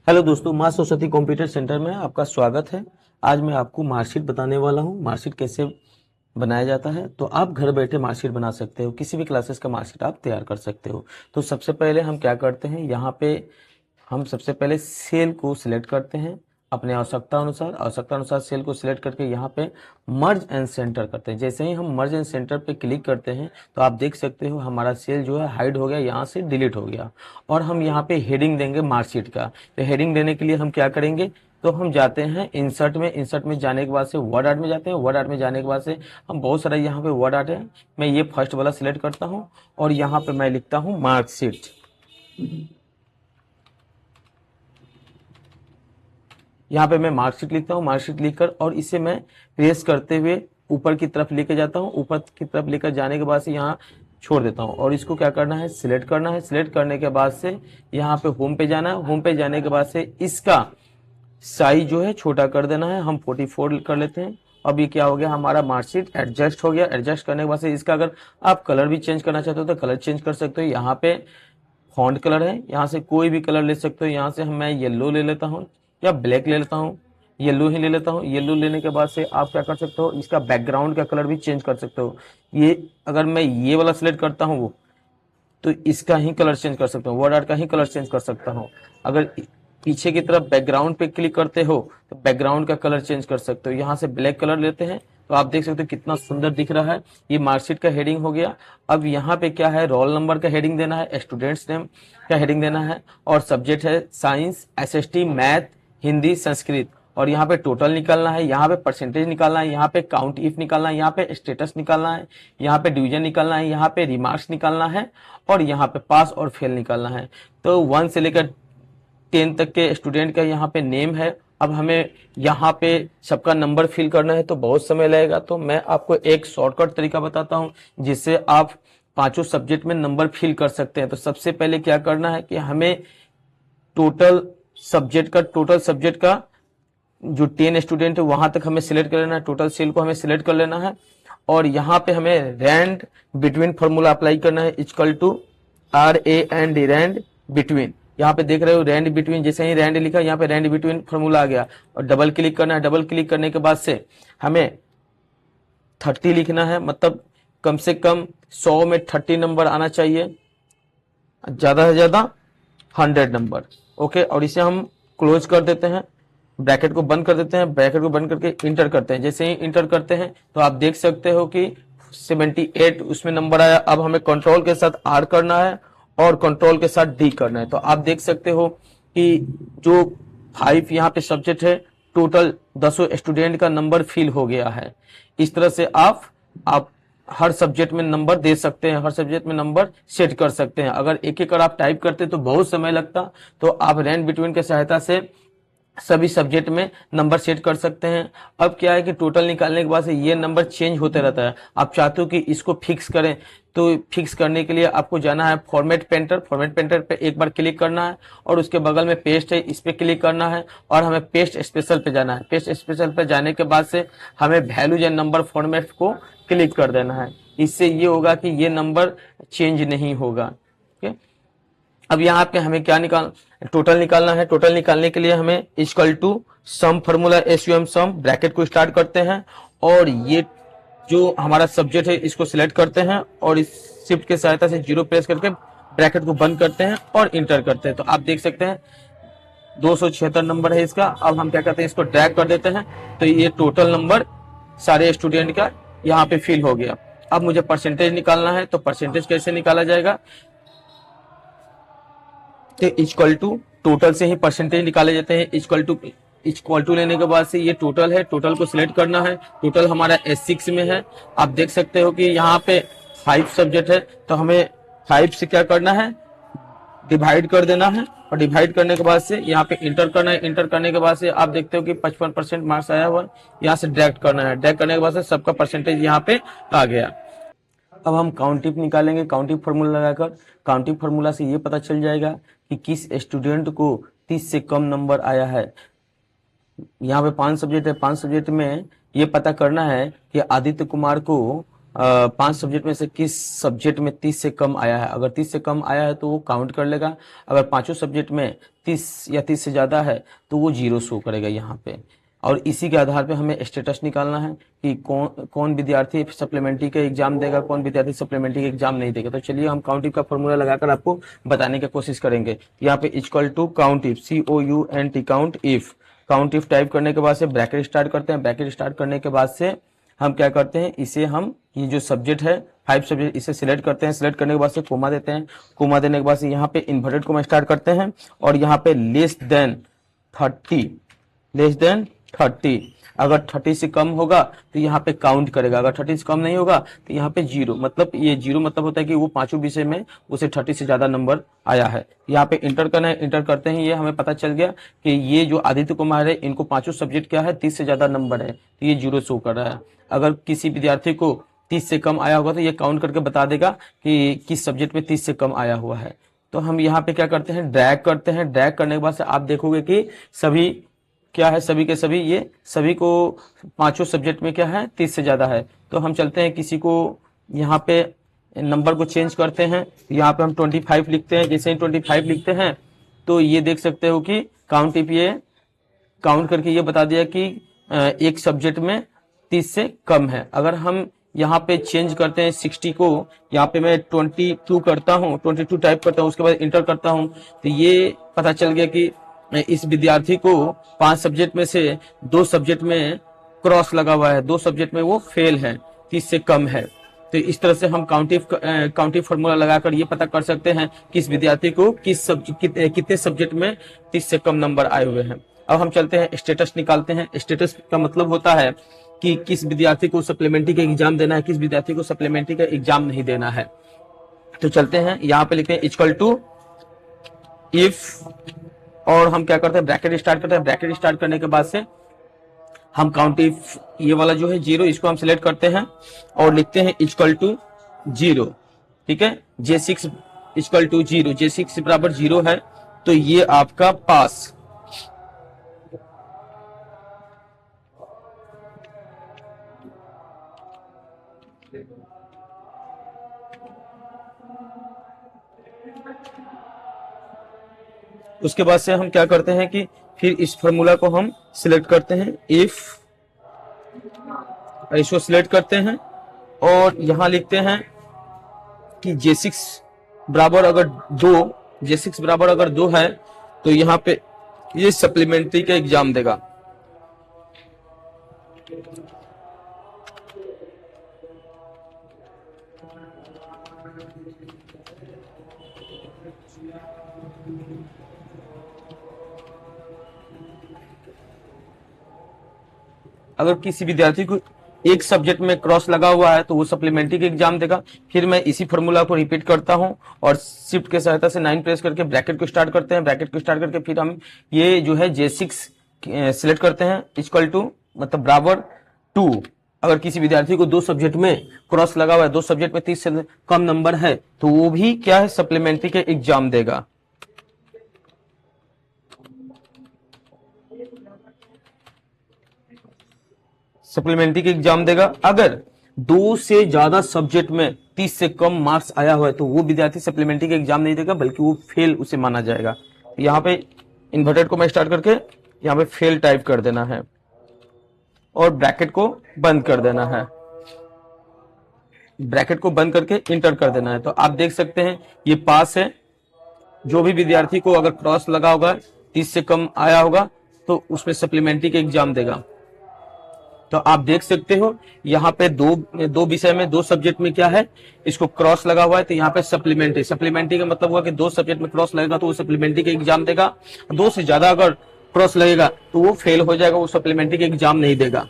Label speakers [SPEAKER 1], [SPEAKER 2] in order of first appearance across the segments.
[SPEAKER 1] Hello दोस्तों, माँ Saraswati computer centre में आपका स्वागत है। आज मैं आपको मार्कशीट बताने वाला हूँ। मार्कशीट कैसे बनाया जाता है, तो आप घर बैठे मार्कशीट बना सकते हो। किसी भी क्लासेस का मार्कशीट आप तैयार कर सकते हो। तो सबसे पहले हम क्या करते हैं, यहाँ पे हम सबसे पहले सेल को सिलेक्ट करते हैं अपने आवश्यकता अनुसार सेल को सिलेक्ट करके यहाँ पे मर्ज एंड सेंटर करते हैं। जैसे ही हम मर्ज एंड सेंटर पे क्लिक करते हैं तो आप देख सकते हो हमारा सेल जो है हाइड हो गया, यहाँ से डिलीट हो गया। और हम यहाँ पे हेडिंग देंगे मार्कशीट का। तो हेडिंग देने के लिए हम क्या करेंगे, तो हम जाते हैं इंसर्ट में जाने के बाद से वर्ड आर्ट में जाते हैं। वर्ड आर्ट में जाने के बाद से हम बहुत सारा यहाँ पे वर्ड आर्ट है, मैं ये फर्स्ट वाला सिलेक्ट करता हूँ और यहाँ पे मैं लिखता हूँ मार्कशीट। यहाँ पे मैं मार्कशीट लिखता हूँ। मार्कशीट लिखकर और इसे मैं प्रेस करते हुए ऊपर की तरफ लेके जाता हूँ। ऊपर की तरफ लेकर जाने के बाद से यहाँ छोड़ देता हूँ और इसको क्या करना है, सिलेक्ट करना है। सिलेक्ट करने के बाद से यहाँ पे होम पे जाना है। होम पे जाने के बाद से इसका साइज जो है छोटा कर देना है। हम 44 कर लेते हैं। अब ये क्या हो गया, हमारा मार्कशीट एडजस्ट हो गया। एडजस्ट करने के बाद से इसका अगर आप कलर भी चेंज करना चाहते हो तो कलर चेंज कर सकते हो। यहाँ पे फॉन्ट कलर है, यहाँ से कोई भी कलर ले सकते हो। यहाँ से मैं येलो ले लेता हूँ या ब्लैक ले लेता हूँ, येलो ही ले लेता हूँ। येलो लेने के बाद से आप क्या कर सकते हो, इसका बैकग्राउंड का कलर भी चेंज कर सकते हो। ये अगर मैं ये वाला सिलेक्ट करता हूँ तो इसका ही कलर चेंज कर सकता हूँ, वर्ड आर्ट का ही कलर चेंज कर सकता हूँ। अगर पीछे की तरफ बैकग्राउंड पे क्लिक करते हो तो बैकग्राउंड का कलर चेंज कर सकते हो। यहाँ से ब्लैक कलर लेते हैं तो आप देख सकते हो कितना सुंदर दिख रहा है। ये मार्कशीट का हेडिंग हो गया। अब यहाँ पे क्या है, रोल नंबर का हेडिंग देना है, स्टूडेंट्स नेम का हेडिंग देना है और सब्जेक्ट है science, SST, math, Hindi, Sanskrit. और यहाँ पे टोटल निकालना है, यहाँ पे परसेंटेज निकालना है, यहाँ पे काउंट इफ निकालना है, यहाँ पे स्टेटस निकालना है, यहाँ पे डिवीजन निकालना है, यहाँ पे रिमार्क्स निकालना है और यहाँ पे पास और फेल निकालना है। तो 1 से लेकर 10 तक के स्टूडेंट का यहाँ पे नेम है। अब हमें यहाँ पे सबका नंबर फिल करना है तो बहुत समय लगेगा। तो मैं आपको एक शॉर्टकट तरीका बताता हूँ जिससे आप पांचों सब्जेक्ट में नंबर फिल कर सकते हैं। तो सबसे पहले क्या करना है कि हमें टोटल सब्जेक्ट का जो 10 स्टूडेंट है वहां तक हमें सिलेक्ट कर लेना है। टोटल सेल को हमें सिलेक्ट कर लेना है और यहाँ पे हमें रैंड बिटवीन फॉर्मूला अप्लाई करना है, equal to RAND, rand between. यहाँ पे देख रहे हो रैंड बिटवीन, जैसे ही रैंड लिखा यहाँ पे रैंड बिटवीन फॉर्मूला आ गया और डबल क्लिक करना है। डबल क्लिक करने के बाद से हमें 30 लिखना है, मतलब कम से कम 100 में 30 नंबर आना चाहिए, ज्यादा से ज्यादा 100 नंबर। ओके, और इसे हम क्लोज कर देते हैं, ब्रैकेट को बंद कर देते हैं। ब्रैकेट को बंद करके इंटर करते हैं। जैसे ही इंटर करते हैं तो आप देख सकते हो कि 78 उसमें नंबर आया। अब हमें कंट्रोल के साथ R करना है और कंट्रोल के साथ D करना है। तो आप देख सकते हो कि जो 5 यहाँ पे सब्जेक्ट है, टोटल 10 स्टूडेंट का नंबर फिल हो गया है। इस तरह से आप हर सब्जेक्ट में नंबर दे सकते हैं, हर सब्जेक्ट में नंबर सेट कर सकते हैं। अगर एक एक आप टाइप करते तो बहुत समय लगता, तो आप रैंड बिटवीन की सहायता से सभी सब्जेक्ट में नंबर सेट कर सकते हैं। अब क्या है कि टोटल निकालने के बाद से ये नंबर चेंज होते रहता है। आप चाहते हो कि इसको फिक्स करें तो फिक्स करने के लिए आपको जाना है फॉर्मेट पेंटर। फॉर्मेट पेंटर पे एक बार क्लिक करना है और उसके बगल में पेस्ट है, इस पे क्लिक करना है और हमें पेस्ट स्पेशल पे जाना है। पेस्ट स्पेशल पे जाने के बाद से हमें वैल्यूज एंड नंबर फॉर्मेट को क्लिक कर देना है। इससे ये होगा कि ये नंबर चेंज नहीं होगा। अब यहाँ पे हमें क्या टोटल निकालना है। टोटल निकालने के लिए हमें equal to sum formula SUM sum, bracket को स्टार्ट करते हैं और ये जो हमारा सब्जेक्ट है इसको सिलेक्ट करते हैं और इस शिफ्ट के सहायता से 0 प्रेस करके ब्रैकेट को बंद करते हैं और इंटर करते हैं। तो आप देख सकते हैं 276 नंबर है इसका। अब हम क्या करते हैं, इसको ड्रैग कर देते हैं तो ये टोटल नंबर सारे स्टूडेंट का यहाँ पे फिल हो गया। अब मुझे परसेंटेज निकालना है, तो परसेंटेज कैसे निकाला जाएगा, इक्वल टू टोटल से ही परसेंटेज निकाले जाते हैं। इक्वल टू लेने के बाद से ये टोटल है, टोटल को सिलेक्ट करना है। टोटल हमारा S6 में है। आप देख सकते हो कि यहाँ पे 5 सब्जेक्ट है, तो हमें 5 से क्या करना है, डिवाइड कर देना है और डिवाइड करने के बाद से यहाँ पे इंटर करना है। इंटर करने के बाद से आप देखते हो कि 55% मार्क्स आया हुआ, यहाँ से ड्रैग करना है। ड्रैग करने के बाद से सबका परसेंटेज यहाँ पे आ गया। अब हम काउंटिव निकालेंगे, काउंटिव फार्मूला लगाकर। काउंटिव फार्मूला से ये पता चल जाएगा कि किस स्टूडेंट को 30 से कम नंबर आया है। यहाँ पे 5 सब्जेक्ट है, 5 सब्जेक्ट में ये पता करना है कि आदित्य कुमार को 5 सब्जेक्ट में से किस सब्जेक्ट में 30 से कम आया है। अगर 30 से कम आया है तो वो काउंट कर लेगा। अगर पांचों सब्जेक्ट में 30 या 30 से ज़्यादा है तो वो जीरो शो करेगा यहाँ पे। और इसी के आधार पे हमें स्टेटस निकालना है कि कौन कौन विद्यार्थी सप्लीमेंट्री का एग्जाम देगा, कौन विद्यार्थी सप्लीमेंट्री का एग्जाम नहीं देगा। तो चलिए हम काउंट इफ का फॉर्मूला लगाकर आपको बताने की कोशिश करेंगे। यहाँ पे equal to count if, COUNT count if. Count if type करने के बाद से ब्रैकेट स्टार्ट करते हैं। ब्रैकेट स्टार्ट करने के बाद से हम क्या करते हैं, इसे हम ये जो सब्जेक्ट है 5 सब्जेक्ट इसे सिलेक्ट करते हैं। सिलेक्ट करने के बाद से कोमा देते हैं। कोमा देने के बाद से यहाँ पे इन्वर्टेड कोमा स्टार्ट करते हैं और यहाँ पे लेस देन 30 अगर 30 से कम होगा तो यहाँ पे काउंट करेगा। अगर 30 से कम नहीं होगा तो यहाँ पे जीरो, मतलब ये जीरो मतलब होता है कि वो पांचों विषय में उसे 30 से ज्यादा नंबर आया है। यहाँ पे इंटर करना है। इंटर करते ही ये हमें पता चल गया कि ये जो आदित्य कुमार है इनको पांचों सब्जेक्ट क्या है 30 से ज्यादा नंबर है, तो ये जीरो शो कर रहा है। अगर किसी विद्यार्थी को 30 से कम आया होगा तो ये काउंट करके बता देगा कि किस सब्जेक्ट में 30 से कम आया हुआ है। तो हम यहाँ पे क्या करते हैं, ड्रैग करते हैं। ड्रैग करने के बाद से आप देखोगे कि सभी क्या है, सभी के सभी ये सभी को पांचों सब्जेक्ट में क्या है 30 से ज्यादा है। तो हम चलते हैं किसी को यहाँ पे नंबर को चेंज करते हैं। यहाँ पे हम 25 लिखते हैं। जैसे ही 25 लिखते हैं तो ये देख सकते हो कि काउंट इफ ये काउंट करके ये बता दिया कि एक सब्जेक्ट में 30 से कम है। अगर हम यहाँ पे चेंज करते हैं 60 को, यहाँ पे मैं 22 करता हूँ, 22 टाइप करता हूँ, उसके बाद इंटर करता हूँ, तो ये पता चल गया कि इस विद्यार्थी को 5 सब्जेक्ट में से 2 सब्जेक्ट में क्रॉस लगा हुआ है, 2 सब्जेक्ट में वो फेल है, 30 से कम है। तो इस तरह से हम काउंटिव फॉर्मूला लगाकर ये पता कर सकते हैं कि इस विद्यार्थी को कितने सब्जेक्ट में 30 से कम नंबर आए हुए हैं। अब हम चलते हैं स्टेटस निकालते हैं। स्टेटस का मतलब होता है कि किस विद्यार्थी को सप्लीमेंट्री का एग्जाम देना है, किस विद्यार्थी को सप्लीमेंट्री का एग्जाम नहीं देना है। तो चलते हैं, यहाँ पे लिखते हैं इक्वल टू इफ, और हम क्या करते हैं ब्रैकेट स्टार्ट करते हैं। ब्रैकेट स्टार्ट करने के बाद से हम काउंट इफ ये वाला जो है जीरो, इसको हम सिलेक्ट करते हैं और लिखते हैं इक्वल टू जीरो। ठीक है, J6 equal to zero, J6 बराबर जीरो है तो ये आपका पास। उसके बाद से हम क्या करते हैं कि फिर इस फॉर्मूला को हम सिलेक्ट करते हैं इफ, इसको सिलेक्ट करते हैं और यहां लिखते हैं कि J6 बराबर अगर दो, J6 बराबर अगर 2 है तो यहाँ पे ये सप्लीमेंट्री का एग्जाम देगा। अगर किसी विद्यार्थी को एक सब्जेक्ट में क्रॉस लगा हुआ है तो वो सप्लीमेंट्री का एग्जाम देगा। फिर मैं इसी फॉर्मूला को रिपीट करता हूं और शिफ्ट के सहायता से 9 प्रेस करके ब्रैकेट को स्टार्ट करते हैं। ब्रैकेट को स्टार्ट करके फिर हम ये जो है J6 सिलेक्ट करते हैं इक्वल टू मतलब बराबर 2। अगर किसी विद्यार्थी को 2 सब्जेक्ट में क्रॉस लगा हुआ है, 2 सब्जेक्ट में 30 से कम नंबर है, तो वो भी क्या है सप्लीमेंट्री का एग्जाम देगा। सप्लीमेंट्री का एग्जाम देगा। अगर 2 से ज्यादा सब्जेक्ट में 30 से कम मार्क्स आया हुआ है तो वो विद्यार्थी सप्लीमेंट्री का एग्जाम नहीं देगा, बल्कि वो फेल उसे माना जाएगा। यहाँ पे इन्वर्टेड को मैं स्टार्ट करके यहाँ पे फेल टाइप कर देना है और ब्रैकेट को बंद कर देना है। ब्रैकेट को बंद करके इंटर कर देना है। तो आप देख सकते हैं ये पास है। जो भी विद्यार्थी को अगर क्रॉस लगा होगा, 30 से कम आया होगा, तो उसमें सप्लीमेंट्री का एग्जाम देगा। तो आप देख सकते हो यहाँ पे दो विषय में 2 सब्जेक्ट में क्या है, इसको क्रॉस लगा हुआ है, तो यहाँ पे सप्लीमेंट्री। सप्लीमेंट्री का मतलब हुआ कि 2 सब्जेक्ट में क्रॉस लगेगा तो वो सप्लीमेंट्री का एग्जाम देगा। 2 से ज्यादा अगर क्रॉस लगेगा तो वो फेल हो जाएगा, वो सप्लीमेंट्री का एग्जाम नहीं देगा।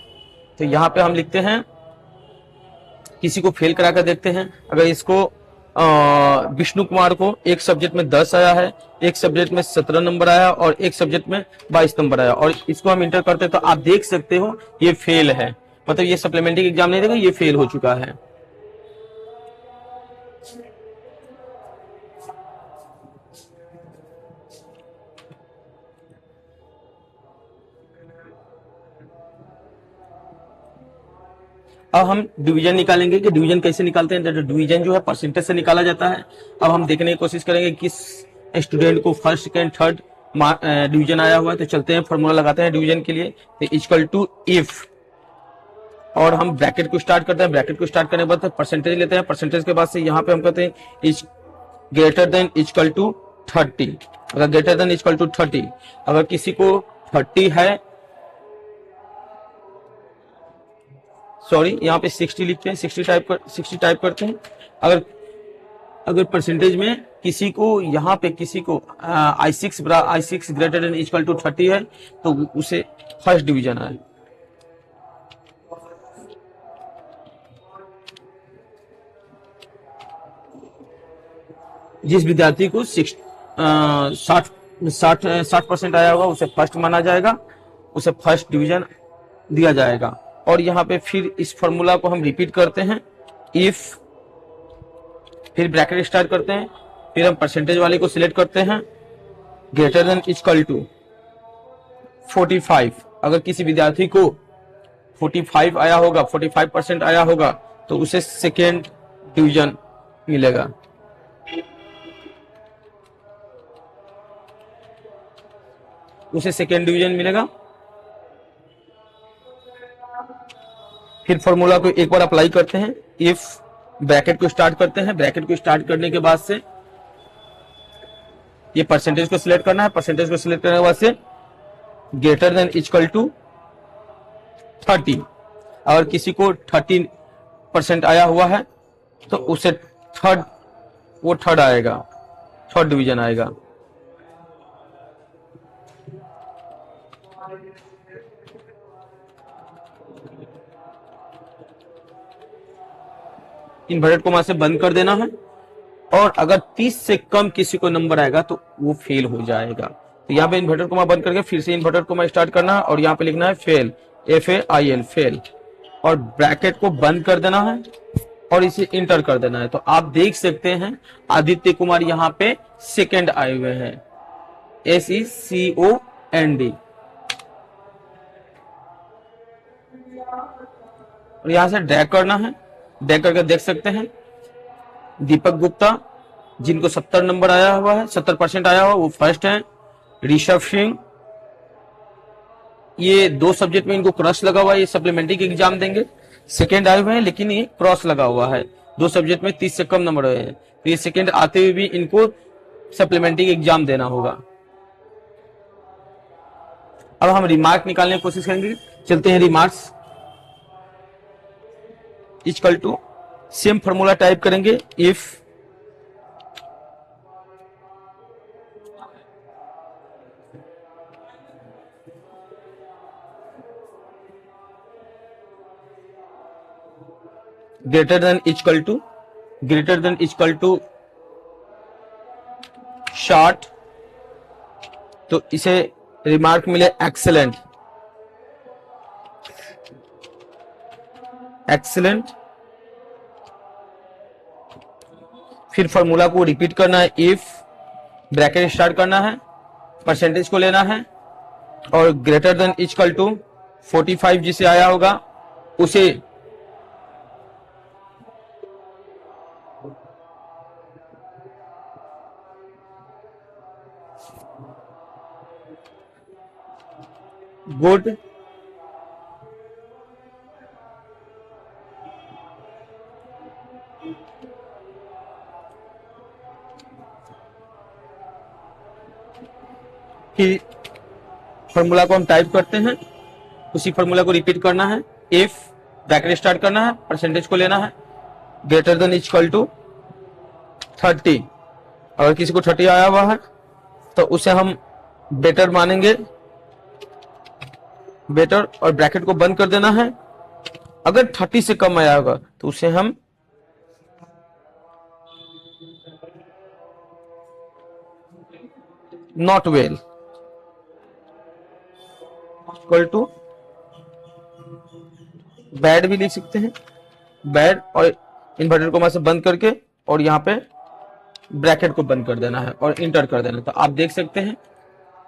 [SPEAKER 1] तो यहाँ पे हम लिखते हैं किसी को फेल करा कर देखते हैं। अगर इसको विष्णु कुमार को एक सब्जेक्ट में 10 आया है, एक सब्जेक्ट में 17 नंबर आया और एक सब्जेक्ट में 22 नंबर आया, और इसको हम इंटर करते हैं तो आप देख सकते हो ये फेल है, मतलब ये सप्लीमेंट्री एग्जाम नहीं देगा, ये फेल हो चुका है। अब हम डिवीजन निकालेंगे कि डिवीजन कैसे निकालते हैं। तो डिवीजन जो है परसेंटेज से निकाला जाता है। अब हम देखने की कोशिश करेंगे किस स्टूडेंट को फर्स्ट सेकेंड थर्ड डिवीजन आया हुआ है। तो चलते हैं, फॉर्मूला लगाते हैं डिवीजन के लिए। तो इक्वल टू इफ, और हम ब्रैकेट को स्टार्ट करते हैं। ब्रैकेट को स्टार्ट करने के बाद परसेंटेज लेते हैं। परसेंटेज के बाद से यहाँ पे हम कहते हैं is greater than equal to 30। अगर ग्रेटर देन इक्वल टू 30, अगर किसी को 30 है, सॉरी यहाँ पे 60 लिखते हैं, 60 टाइप करते हैं। अगर अगर परसेंटेज में किसी को यहाँ पे किसी को I6 greater than equal to 30 है तो उसे फर्स्ट डिवीजन आए। जिस विद्यार्थी को 60% आया होगा उसे फर्स्ट माना जाएगा, उसे फर्स्ट डिवीजन दिया जाएगा। और यहाँ पे फिर इस फॉर्मूला को हम रिपीट करते हैं। इफ, फिर ब्रैकेट स्टार्ट करते हैं, फिर हम परसेंटेज वाले को सिलेक्ट करते हैं, ग्रेटर देन इक्वल टू 45। अगर किसी विद्यार्थी को 45 आया होगा, 45% आया होगा तो उसे सेकेंड डिवीजन मिलेगा। उसे सेकेंड डिवीजन मिलेगा। फिर फॉर्मूला को एक बार अप्लाई करते हैं। इफ, ब्रैकेट को स्टार्ट करते हैं। ब्रैकेट को स्टार्ट करने के बाद से ये परसेंटेज को सिलेक्ट करना है। परसेंटेज को सिलेक्ट करने के बाद से ग्रेटर देन इक्वल टू 30। अगर किसी को 30% आया हुआ है तो उसे थर्ड आएगा, थर्ड डिवीजन आएगा। इन्वर्टेड कोमा से बंद कर देना है। और अगर 30 से कम किसी को नंबर आएगा तो वो फेल हो जाएगा। तो यहाँ पे इन्वर्टेड कोमा बंद करके फिर से इन्वर्टेड कोमा स्टार्ट करना है और यहाँ पे लिखना है फेल, FAIL, फेल, और ब्रैकेट को बंद कर देना है और इसे इंटर कर देना है। तो आप देख सकते हैं आदित्य कुमार यहाँ पे सेकेंड आए हुए हैं, SECOND। और यहां से ड्रैग करना है। ड्रैग करके देख सकते हैं दीपक गुप्ता, जिनको 70 नंबर आया हुआ है, 70% आया हुआ, वो फर्स्ट है। ऋषभ सिंह, ये 2 सब्जेक्ट में इनको क्रॉस लगा हुआ है, ये सप्लीमेंट्री के एग्जाम देंगे, सेकेंड आए हुए हैं, लेकिन ये क्रॉस लगा हुआ है। 2 सब्जेक्ट में 30 से कम नंबर आए हैं, तो ये सेकेंड आते हुए भी इनको सप्लीमेंट्री के एग्जाम देना होगा। अब हम रिमार्क निकालने की कोशिश करेंगे। चलते हैं remarks. Equal to, same formula type करेंगे। If greater than equal to short, तो इसे रिमार्क मिले एक्सेलेंट, एक्सीलेंट। फिर फॉर्मूला को रिपीट करना है। इफ, ब्रैकेट स्टार्ट करना है, परसेंटेज को लेना है और ग्रेटर देन इक्वल टू 45 जिसे आया होगा उसे गुड, फिर फॉर्मूला को हम टाइप करते हैं, उसी फॉर्मूला को रिपीट करना है। इफ, ब्रैकेट स्टार्ट करना है, परसेंटेज को लेना है, ग्रेटर देन इक्वल टू 30। अगर किसी को 30 आया हुआ है तो उसे हम बेटर मानेंगे, बेटर, और ब्रैकेट को बंद कर देना है। अगर 30 से कम आया होगा तो उसे हम not well equal to bad भी लिख सकते हैं, बैड, और इन्वर्टेड कोमा से बंद करके और यहाँ पे ब्रैकेट को बंद कर देना है और इंटर कर देना है। तो आप देख सकते हैं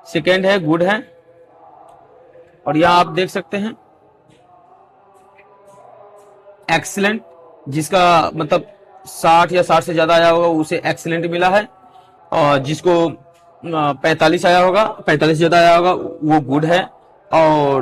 [SPEAKER 1] सेकेंड है, गुड है, और यहाँ आप देख सकते हैं एक्सीलेंट, जिसका मतलब 60 या 60 से ज्यादा आया होगा उसे एक्सीलेंट मिला है, और जिसको 45 आया होगा, 45 से ज्यादा आया होगा वो गुड है, और